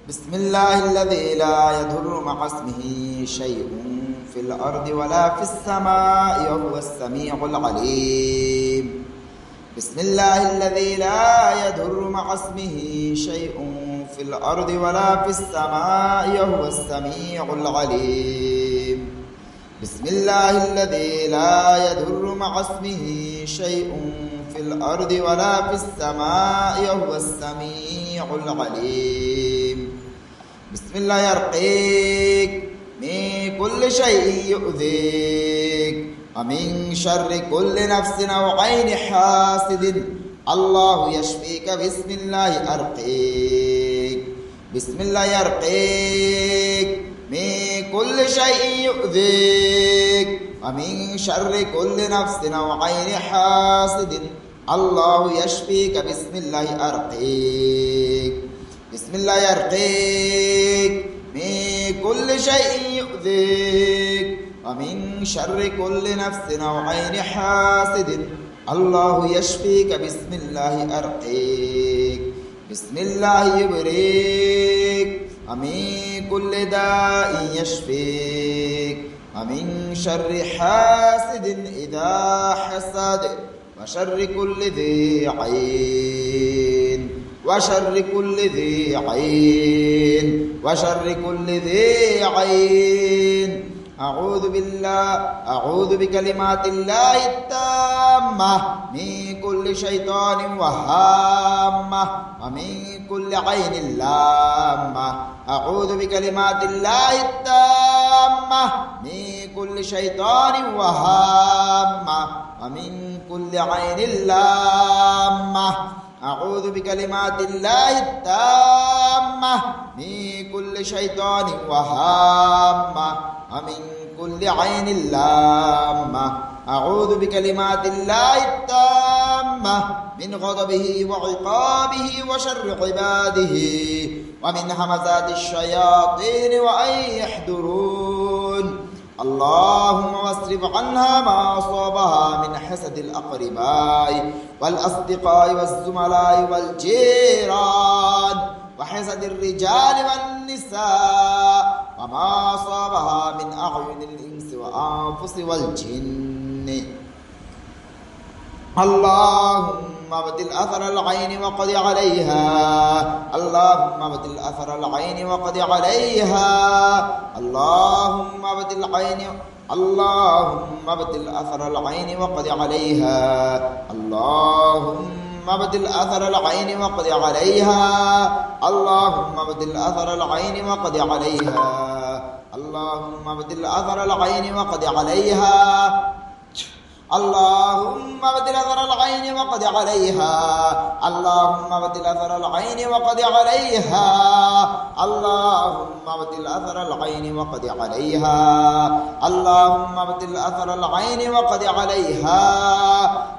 بسم الله الذي لا يضر مع اسمه شيء في الأرض ولا في السماء وهو السميع العليم. بسم الله الذي لا يضر مع اسمه شيء في الأرض ولا في السماء وهو السميع العليم. بسم الله الذي لا يضر مع اسمه شيء في الأرض ولا في السماء وهو السميع العليم. بسم الله يرقيك من كل شيء يؤذيك ومن شر كل نفس أو عين حاسد. الله يشفيك بسم الله أرقيك. بسم الله يرقيك من كل شيء يؤذيك ومن شر كل نفس أو عين حاسد. الله يشفيك بسم الله أرقيك. بسم الله يرقيك من كل شيء يؤذيك ومن شر كل نفس أو عين حاسد. الله يشفيك بسم الله أرقيك. بسم الله يبريك ومن كل داء يشفيك ومن شر حاسد إذا حسد وشر كل ذي عين وشر كل ذي عين وشر كل ذي عين. أعوذ بكلمات الله التامة من كل شيطان وهامة ومن كل عين لامة. أعوذ بكلمات الله التامة من كل شيطان وهامة ومن كل عين لامة. أعوذ بكلمات الله التامة من كل شيطان وهامة ومن كل عين لامة. أعوذ بكلمات الله التامة من غضبه وعقابه وشر عباده ومن همزات الشياطين وأن يحضرون. اللهم واصرف عنها ما أصابها من حسد الأقرباء والأصدقاء والزملاء والجيران وحسد الرجال والنساء وما أصابها من أعين الإنس وأنفس والجن. اللهم ابدل أثر العين وقض عليها. اللهم ابدل أثر العين وقض عليها. اللهم ابدل العين. اللهم ابدل أثر العين وقض عليها. اللهم ابدل أثر العين وقض عليها. اللهم ابدل أثر العين وقض عليها. اللهم ابدل أثر العين وقض عليها. اللهم ابدل أثر العين وقض عليها. اللهم ابدل أثر العين وقض عليها. اللهم ابدل أثر العين وقض عليها. اللهم ابدل أثر العين وقض عليها.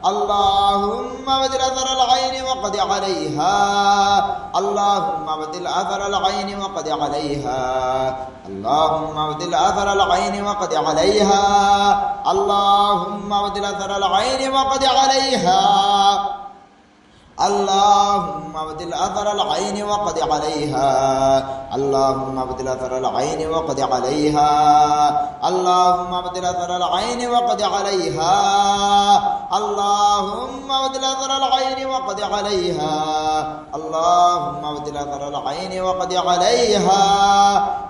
اللهم ابدل أثر العين وقض عليها. اللهم ابدل أثر العين وقض عليها. اللهم ابدل أثر العين وقض عليها. اللهم ابدل أثر العين وقض عليها. اللهم ابدل أثر العين وقض عليها. اللهم ابدل أثر العين وقض عليها. اللهم ابدل أثر العين وقض عليها. اللهم ابدل أثر العين وقض عليها. اللهم ابدل أثر العين وقض عليها.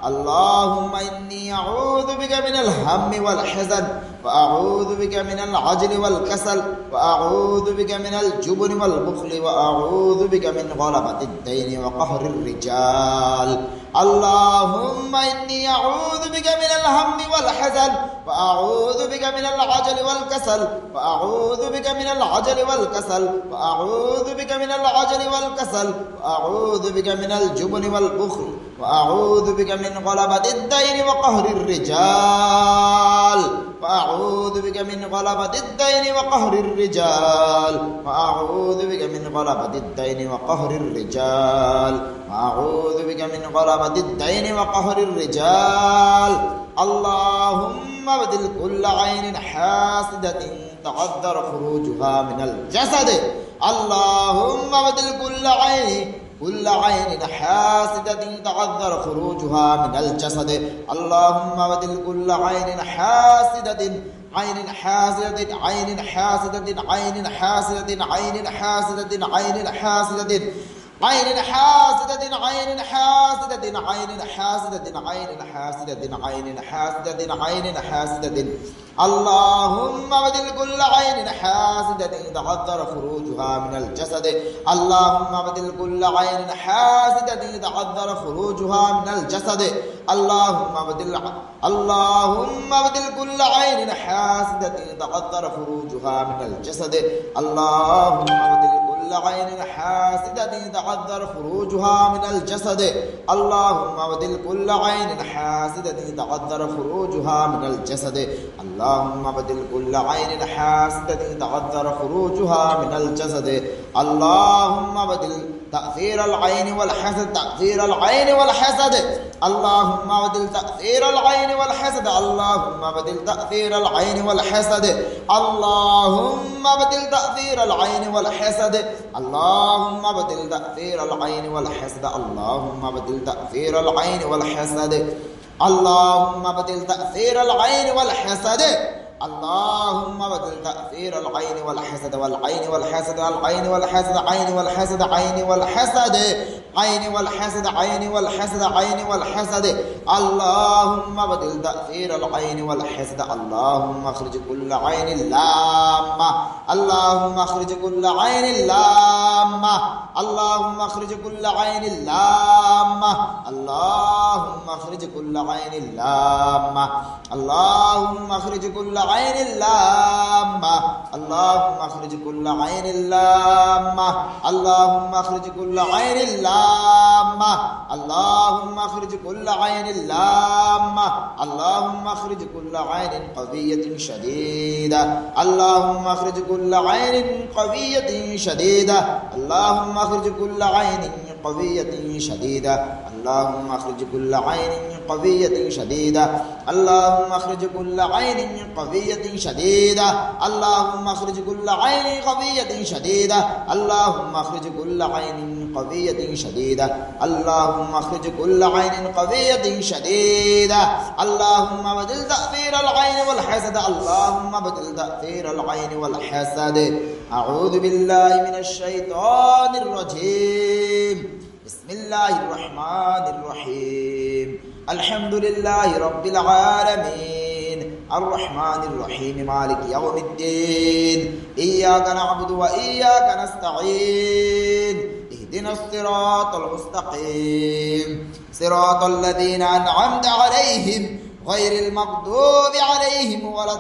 اللهم إني أعوذ بك من الهم والحزن وأعوذ بك من العجل والكسل وأعوذ بك من الجبن والبخل وأعوذ بك من غلبة الدين وقهر الرجال. اللهم إني أعوذ بك من الهم والحزن وأعوذ بك من العجل والكسل وأعوذ بك من العجل والكسل وأعوذ بك من العجل والكسل وأعوذ بك من الجبن والبخل وأعوذ بك من غلبة الدين وقهر الرجال. وأعوذ بك من غلبة الدين وقهر الرجال. وأعوذ بك من غلبة الدين وقهر الرجال. وأعوذ بك من غلبة الدين وقهر الرجال. اللهم ابدل كل عين حاسدة تعذر خروجها من الجسد. اللهم ابدل كل عين كل عين حاسدة تعذر خروجها من الجسد اللهم ابدل كل عين حاسدة عين حاسدة عين حاسدة عين حاسدة عين حاسدة عين حاسدة عين حاسدة عين حاسدة عين حاسدة عين حاسدة عين حاسدة عين حاسدة اللهم ابدل كل عين حاسدة تعذر خروجها من الجسد اللهم ابدل كل عين حاسدة تعذر خروجها من الجسد اللهم ابدل كل عين حاسدة تعذر خروجها من الجسد اللهم ابدل كل عين حاسدة تعذر خروجها من الجسد اللهم ابدل كل عين حاسدة تعذر خروجها من الجسد اللهم ابدل كل عين حاسدة تعذر خروجها من الجسد اللهم ابدل تأثير العين والحسد تأثير العين والحسد اللهم ابدل تأثير العين والحسد اللهم ابدل تأثير العين والحسد اللهم ابدل تأثير العين والحسد اللهم ابدل تأثير العين والحسد اللهم ابدل تأثير العين والحسد اللهم ابدل تأثير العين والحسد اللهم ابدل تأثير العين والحسد والعين والحسد العين والحسد عين والحسد عين والحسد عين والحسد عين والحسد عين والحسد اللهم ابدل تأثير العين والحسد اللهم اخرج كل عين لامة اللهم اخرج كل عين لامة اللهم اخرج كل عين لامة اللهم اخرج كل عين لامة اللهم اخرج كل عين لامة اللهم اخرج كل عين لامة اللهم اخرج كل عين لامة اللهم اخرج كل عين لامة اللهم اخرج كل عين قوية شديدة اللهم اخرج كل عين قوية شديدة اللهم اخرج كل عين قوية شديدة اللهم اخرج كل عين قوية شديدة اللهم اخرج كل عين قوية شديدة اللهم اخرج كل عين قوية شديدة اللهم اخرج كل عين قوية شديدة اللهم اخرج كل عين قوية شديدة اللهم بدل تأثير العين والحسد اللهم بدل تأثير العين والحسد أعوذ بالله من الشيطان الرجيم بسم الله الرحمن الرحيم الحمد لله رب العالمين الرحمن الرحيم مالك يوم الدين إياك نعبد وإياك نستعين اهدنا الصراط المستقيم صراط الذين أنعمت عليهم غير المغضوب عليهم ولا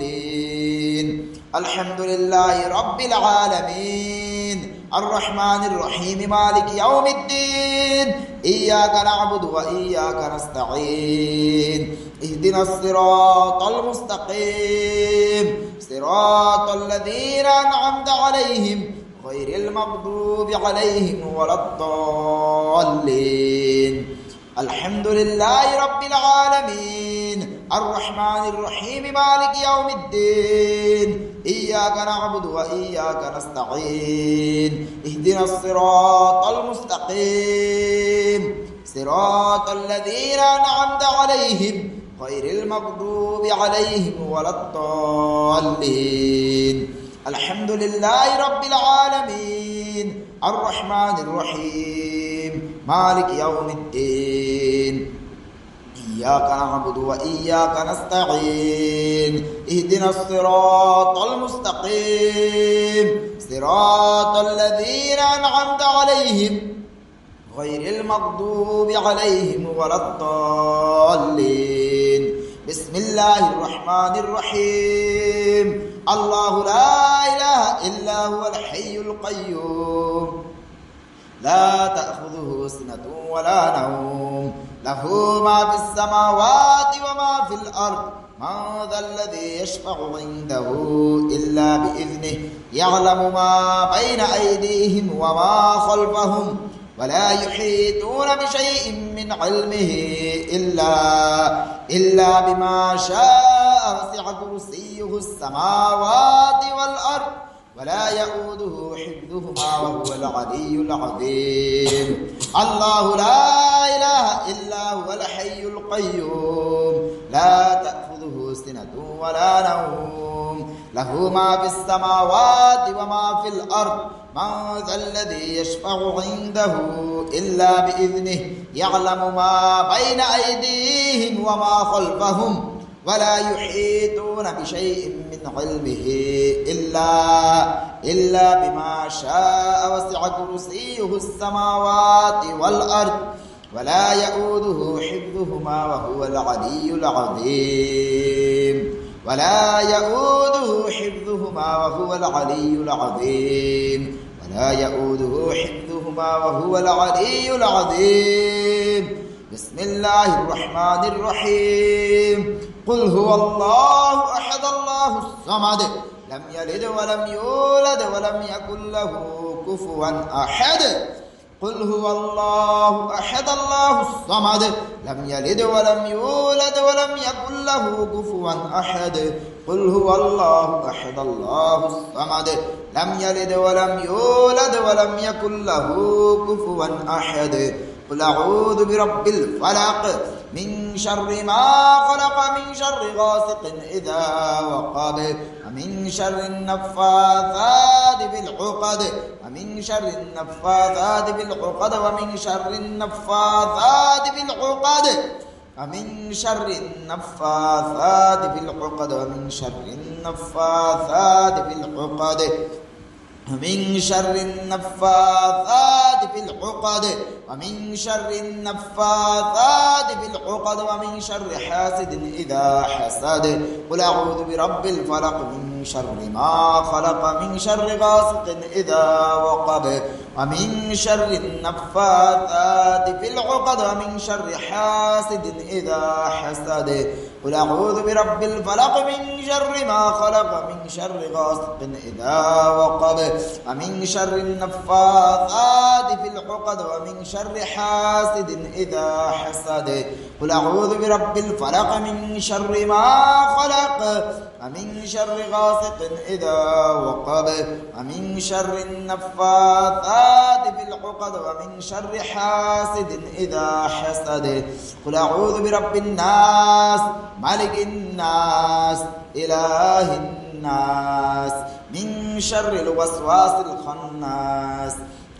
الضالين الحمد لله رب العالمين الرحمن الرحيم مالك يوم الدين إياك نعبد وإياك نستعين اهدنا الصراط المستقيم صراط الذين أنعمت عليهم غير المغضوب عليهم ولا الضالين الحمد لله رب العالمين الرحمن الرحيم مالك يوم الدين إياك نعبد وإياك نستعين اهدنا الصراط المستقيم صراط الذين أنعمت عليهم غير المغضوب عليهم ولا الضالين الحمد لله رب العالمين الرحمن الرحيم مالك يوم الدين إياك نعبد وإياك نستعين اهدنا الصراط المستقيم صراط الذين أنعمت عليهم غير المغضوب عليهم ولا الضالين بسم الله الرحمن الرحيم الله لا إله إلا هو الحي القيوم لا تأخذه سنة ولا نوم له ما في السماوات وما في الأرض من ذا الذي يشفع عنده إلا بإذنه يعلم ما بين أيديهم وما خلفهم ولا يحيطون بشيء من علمه إلا بما شاء وسع كرسيه السماوات والأرض ولا يؤوده حفظهما وهو العلي العظيم الله لا إله إلا هو الحي القيوم لا تأخذه سنة ولا نوم له ما في السماوات وما في الأرض من ذا الذي يشفع عنده إلا بإذنه يعلم ما بين أيديهم وما خلفهم ولا يحيطون بشيء من علمه إلا بما شاء وسع كرسيه السماوات والأرض ولا يؤوده حفظهما وهو العلي العظيم ولا يؤوده حفظهما وهو العلي العظيم ولا يؤوده حفظهما وهو العلي العظيم بسم الله الرحمن الرحيم قل هو الله أحد الله الصمد لم يلد ولم يولد ولم يكن له كفوا أحد قل هو الله أحد الله الصمد لم يلد ولم يولد ولم يكن له كفوا أحد قل هو الله أحد الله الصمد لم يلد ولم يولد ولم يكن له كفوا أحد قل أعوذ برب الفلق من شر ما خلق من شر غاسق إذا وقب ومن شر النفاثات في العقد ومن شر النفاثات في العقد ومن شر النفاثات في العقد ومن شر النفاثات في العقد ومن شر النفاثات في العقد ومن شر النفاثات في العقد ومن شر النفاثات في العقد ومن شر حاسد إذا حسد قل أعوذ برب الفلق من شر ما خلق من شر غاسق إذا وقب ومن شر النفاثات في العقد ومن شر حاسد إذا حسد قل أعوذ برب الفلق من شر ما خلق من شر غاسق إذا وقب ومن شر النفاثات في العقد ومن شر حاسد إذا حسد قل أعوذ برب الفلق من شر ما خلق ومن شر غاسق إذا وقب ومن شر النفاثات في العقد ومن شر حاسد إذا حسد قل أعوذ برب الناس ملك الناس إله الناس من شر الوسواس الخناس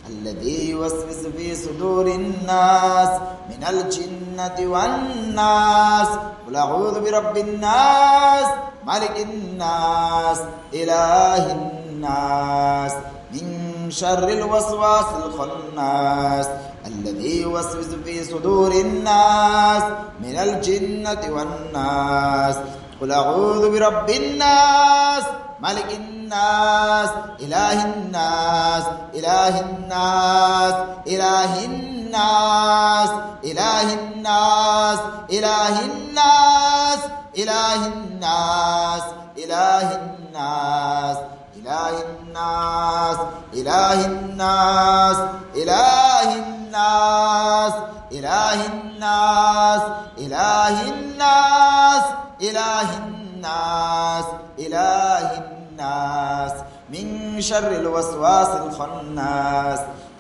الذي يوسوس في صدور الناس من الجنة والناس قل أعوذ برب الناس ملك الناس إله الناس من شر الوسواس الخناس الذي يوسوس في صدور الناس من الجنة والناس قل أعوذ برب الناس ملك الناس إله الناس إله الناس إله الناس إله الناس إله الناس إله الناس إله الناس إله الناس إله الناس إله الناس إله الناس إله الناس إله الناس إله الناس من شر الوسواس الخناس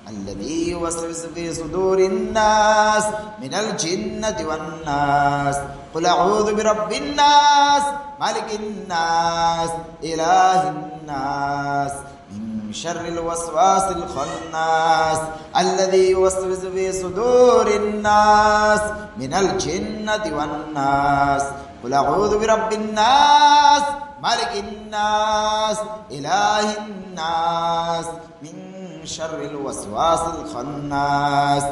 الذي يوسوس في صدور الناس من الجنة والناس قل أعوذ برب الناس ملك الناس إله الناس من شر الوسواس الخناس الذي يوسوس في صدور الناس من الجنة والناس قل أعوذ برب الناس ملك الناس إله الناس من شر الوسواس الخناس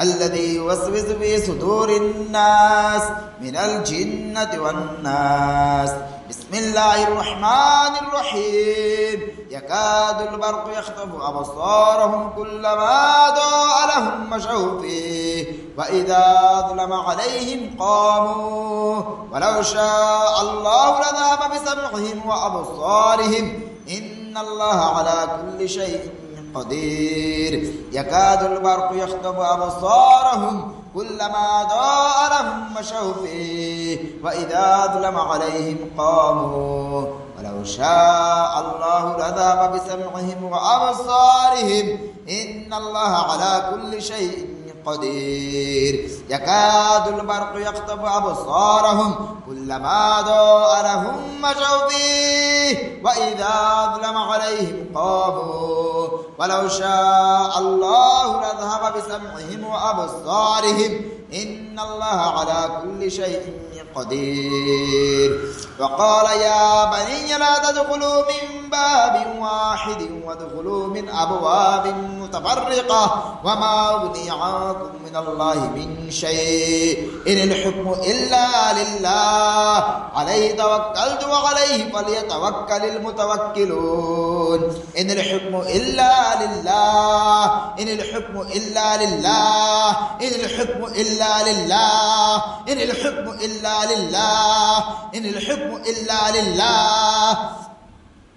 الذي يوسوس في صدور الناس من الجنة والناس بسم الله الرحمن الرحيم يكاد البرق يخطف أبصارهم كلما ضاء لهم مشوا فيه وإذا أظلم عليهم قاموا ولو شاء الله لذهب بسمعهم وأبصارهم إن الله على كل شيء قدير يكاد البرق يخطف أبصارهم كلما ضاء لهم مشوا فيه وإذا أظلم عليهم قاموا ولو شاء الله لذهب بسمعهم وأبصارهم إن الله على كل شيء قدير يكاد البرق يخطف أبصارهم كلما ضاء لهم مشوا فيه وإذا أظلم عليهم قاموا ولو شاء الله لذهب بسمعهم وأبصارهم إن الله على كل شيء قدير وقال يا بني لا تدخلوا من باب واحد وادخلوا من أبواب متفرقة وما أغني عنكم من الله من شيء إن الحكم إلا لله عليه توكلت وعليه فليتوكل المتوكلون إن الحكم إلا لله إن الحكم إلا لله إن الحكم إلا لله إن الحكم إلا لله إن الحكم إلا لله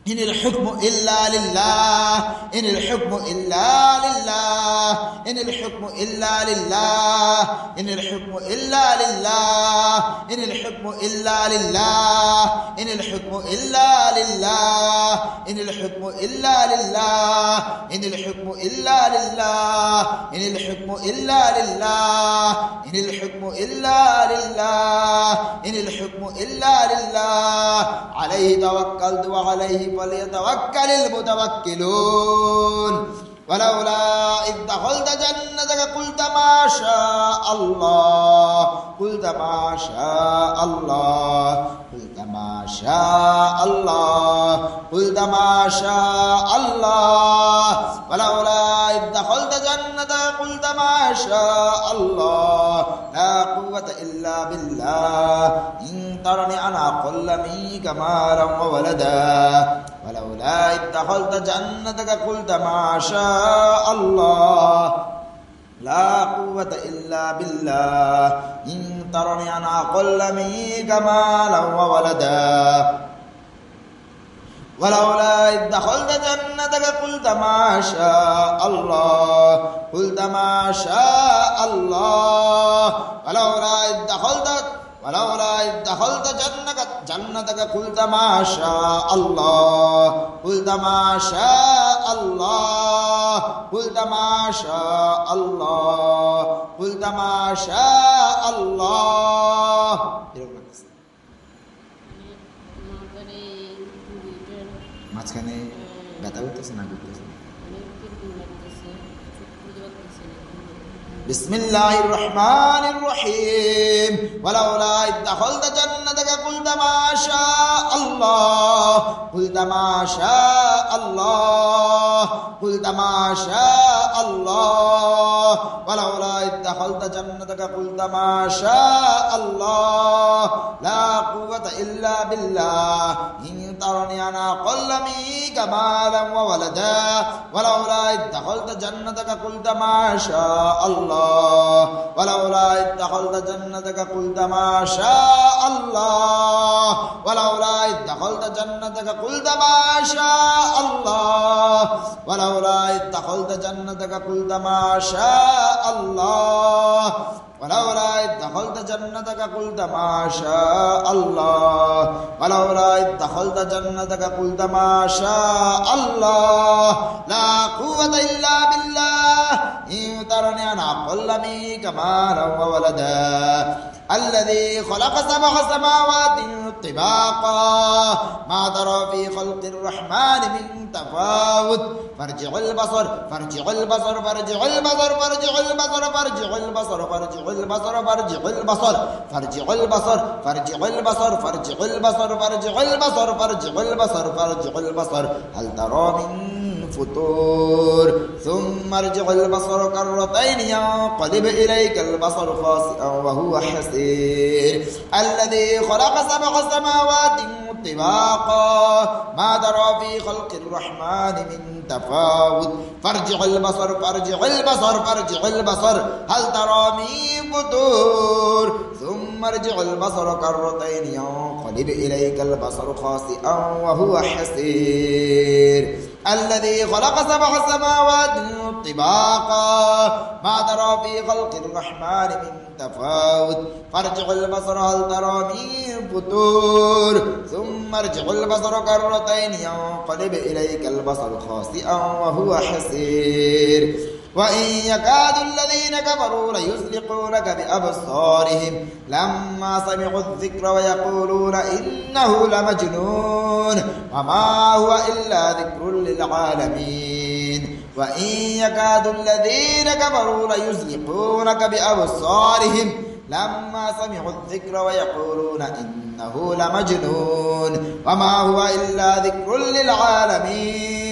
إن الحكم إلا لله إن الحكم إلا لله إن الحكم إلا لله إن الحكم إلا لله إن الحكم إلا لله إن الحكم إلا لله إن الحكم إلا لله إن الحكم إلا لله إن الحكم إلا لله إن الحكم إلا لله إن الحكم إلا لله عليه توكلت وعليه فليتوكل المتوكلون ولولا إذ دخلت جنتك قلت ما شاء الله قلت ما شاء الله قلت ما شاء الله قلت ما شاء الله ولولا إذ دخلت جنتك قلت ما شاء الله لا قوة إلا بالله إن ترني أنا أقل منك مالا وولدا ولولا إذ دخلت جنتك قلت ما شاء الله لا قوة إلا بالله إن ترني أنا أقل منك مالا وولدا ولولا إذ دخلت جنتك قلت ما شاء الله قلت ما شاء الله ولولا إذ دخلت جنتك قلت ما شاء الله قلت ما شاء الله قلت ما شاء الله قلت ما شاء الله মাঝখানে ব্যথা করতেছে না করতেছে بسم الله الرحمن الرحيم ولولا إذ دخلت جنتك قلت ما شاء الله قلت ما شاء الله قلت ما شاء الله ولولا إذ دخلت جنتك قلت ما شاء الله لا قوة إلا بالله إن ترني أنا أقل منك مالا وولدا ولولا إذ دخلت جنتك قلت ما شاء الله ولولا إذ دخلت جنتك قلت ما شاء الله ولولا إذ دخلت جنتك قلت ما شاء الله ولولا إذ دخلت جنتك قلت ما شاء الله ولولا إذ دخلت جنتك قلت ما شاء الله ولولا إذ دخلت جنتك قلت ما شاء الله لا قوة إلا بالله إن ترني أنا أقل منك مالا وولدا الذي خلق سبع سماوات طباقا ما ترى في خلق الرحمن من تفاوت فارجع البصر فارجع البصر فارجع البصر فارجع البصر فارجع البصر فارجع البصر فارجع البصر فارجع البصر فارجع البصر فارجع البصر فارجع البصر فارجع البصر فارجع البصر هل ترى من فطور ثم ارجع البصر كرتين ينقلب إليك البصر خاسئا وهو حسير الذي خلق سبع سماوات طباقا ما ترى في خلق الرحمن من تفاوت فارجع البصر فارجع البصر فارجع البصر هل ترى من فطور ثم ارجع البصر كرتين ينقلب إليك البصر خاسئا وهو حسير الذي خلق 7 سماوات طباقا ما ترى في خلق الرحمن من تفاوت فارجع البصر هل ترى من فتور ثم ارجع البصر كرتين ينقلب إليك البصر خاسئا وهو حسير وإن يكاد الذين كفروا ليزلقونك بأبصارهم لما سمعوا الذكر ويقولون إنه لمجنون وما هو إلا ذكر للعالمين وإن يكاد الذين كفروا ليزلقونك بأبصارهم لما سمعوا الذكر ويقولون إنه لمجنون وما هو إلا ذكر للعالمين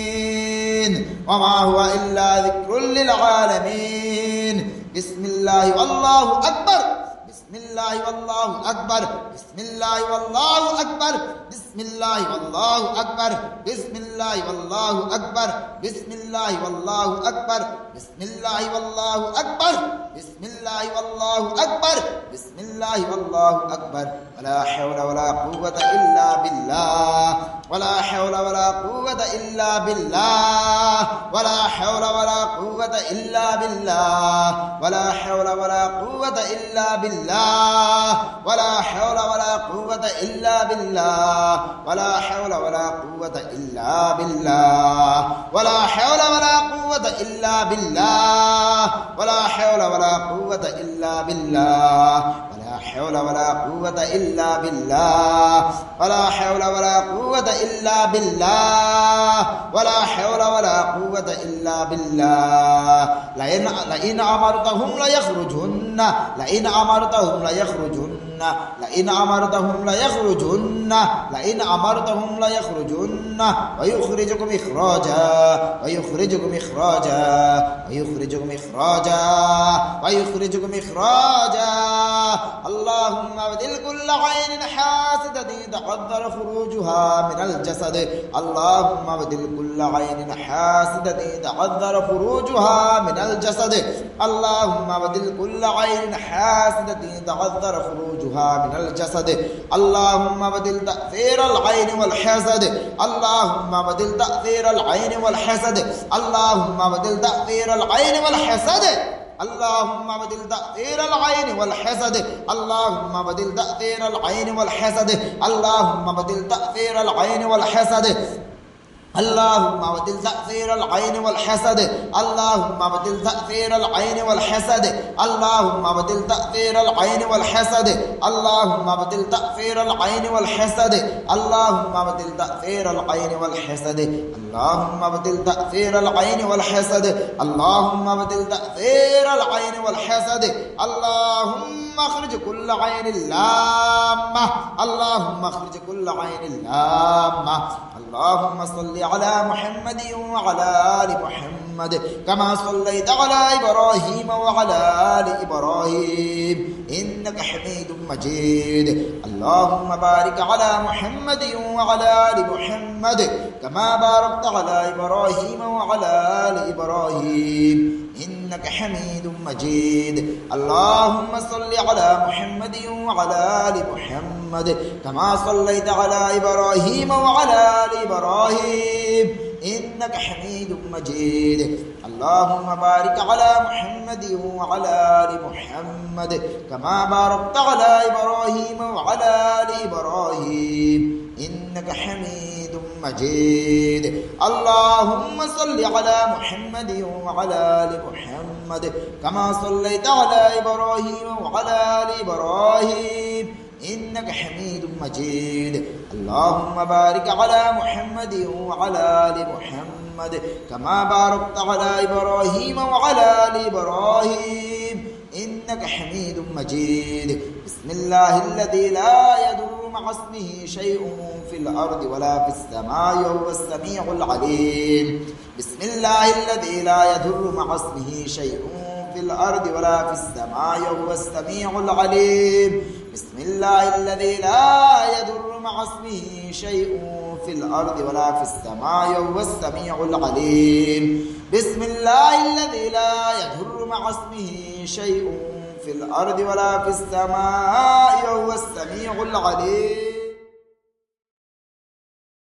وما هو إلا ذكر للعالمين بسم الله والله أكبر بسم الله والله أكبر بسم الله والله أكبر بسم الله والله أكبر بسم الله والله أكبر بسم الله والله أكبر بسم الله والله أكبر بسم الله والله أكبر بسم الله والله أكبر ولا حول ولا قوة إلا بالله ولا حول ولا قوة إلا بالله ولا حول ولا قوة إلا بالله ولا حول ولا قوة إلا بالله ولا حول ولا قوة إلا بالله ولا حول ولا قوة إلا بالله ولا حول ولا قوة إلا بالله ولا حول ولا قوة إلا بالله ولا حول ولا قوة إلا بالله ولا حول ولا قوة إلا بالله ولا حول ولا قوة إلا بالله لئن أمرتهم ليخرجن لئن أمرتهم ليخرجن لئن أمرتهم ليخرجن لئن أمرتهم ليخرجن ويخرجكم إخراجا ويخرجكم إخراجا ويخرجكم إخراجا ويخرجكم إخراجا اللهم ابدل كل عين حاسدة تقدر خروجها من الجسد اللهم ابدل كل عين حاسدة تقدر خروجها من الجسد اللهم ابدل كل عين حاسدة تقدر خروجها من الجسد اللهم ابدل تأثير العين والحسد اللهم ابدل تأثير العين والحسد اللهم ابدل تأثير العين والحسد اللهم ابدل تأثير العين والحسد اللهم ابدل تأثير العين والحسد اللهم ابدل تأثير العين والحسد اللهم ابدل تأثير العين والحسد اللهم ابدل تأثير العين والحسد اللهم ابدل تأثير العين والحسد اللهم ابدل تأثير العين والحسد اللهم ابدل تأثير العين والحسد اللهم ابدل تأثير العين والحسد اللهم ابدل تأثير العين والحسد اللهم اخرج كل عين لامة اللهم اخرج كل عين لامة اللهم صل على محمد وعلى آل محمد كما صليت على إبراهيم وعلى آل إبراهيم إنك حميد مجيد اللهم بارك على محمد وعلى آل محمد كما باركت على إبراهيم وعلى آل إبراهيم إنك حميد مجيد اللهم صل على محمد وعلى آل محمد كما صليت على إبراهيم وعلى آل إبراهيم إنك حميد مجيد اللهم بارك على محمد وعلى آل محمد كما باركت على إبراهيم وعلى آل إبراهيم إنك حميد مجيد اللهم صل على محمد وعلى آل محمد كما صليت على إبراهيم وعلى آل إبراهيم إنك حميد مجيد اللهم بارك على محمد وعلى آل محمد كما باركت على إبراهيم وعلى آل إبراهيم إنك حميد مجيد بسم الله الذي لا يضر مع اسمه شيء في الأرض ولا في السماء وهو السميع العليم بسم الله الذي لا يضر مع اسمه شيء في الأرض ولا في السماء وهو السميع العليم بسم الله الذي لا يضر مع اسمه شيء في الأرض ولا في السماء وهو السميع العليم بسم الله الذي لا يضر مع اسمه شيء في الأرض ولا في السماء وهو السميع العليم